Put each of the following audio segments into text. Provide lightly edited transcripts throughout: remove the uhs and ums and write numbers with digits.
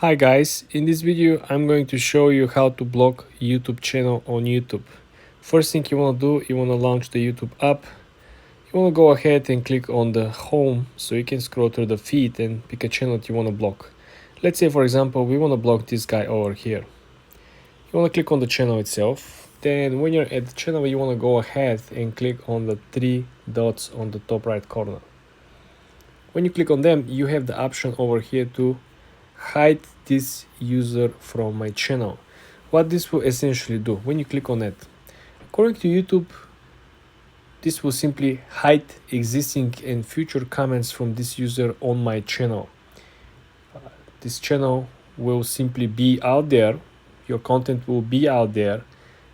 Hi guys, in this video I'm going to show you how to block YouTube channel on YouTube. First thing you want to do, you want to launch the YouTube app. You want to go ahead and click on the home so you can scroll through the feed and pick a channel that you want to block. Let's say for example we want to block this guy over here. You want to click on the channel itself. Then when you're at the channel you want to go ahead and click on the three dots on the top right corner. When you click on them, you have the option over here to hide this user from my channel. What this will essentially do when you click on it, according to YouTube, this will simply hide existing and future comments from this user on my channel. This channel will simply be out there. Your content will be out there.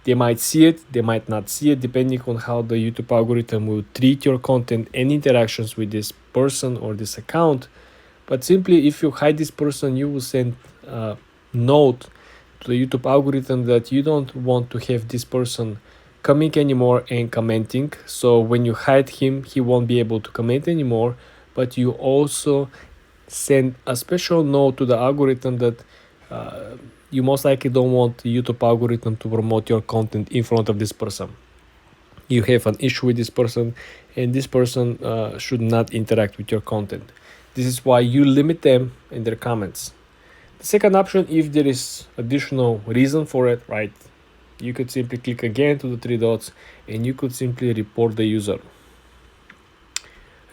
They might see it, they might not see it, depending on how the YouTube algorithm will treat your content and interactions with this person or this account. But simply, if you hide this person, you will send a note to the YouTube algorithm that you don't want to have this person coming anymore and commenting. So when you hide him, he won't be able to comment anymore. But you also send a special note to the algorithm that you most likely don't want the YouTube algorithm to promote your content in front of this person. You have an issue with this person, and this person should not interact with your content. This is why you limit them in their comments. The second option, if there is additional reason for it, right, you could simply click again to the three dots and you could simply report the user.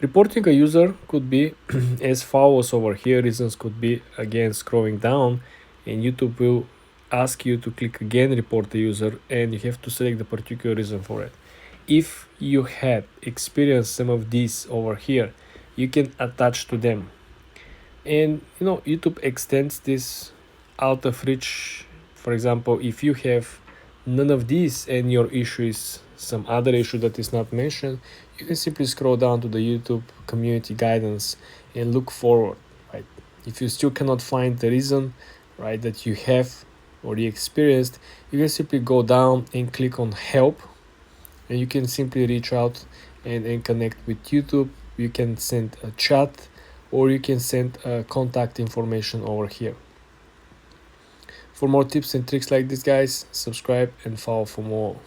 Reporting a user could be as follows over here. Reasons could be, again, scrolling down, and YouTube will ask you to click again, report the user, and you have to select the particular reason for it. If you had experienced some of these over here, you can attach to them. And YouTube extends this out of reach. For example, if you have none of these and your issue is some other issue that is not mentioned, you can simply scroll down to the YouTube community guidance and look forward, right? If you still cannot find the reason, right, that you have or you experienced, you can simply go down and click on help, and you can simply reach out and connect with YouTube. You can send a chat, or you can send contact information over here. For more tips and tricks like this, guys, subscribe and follow for more.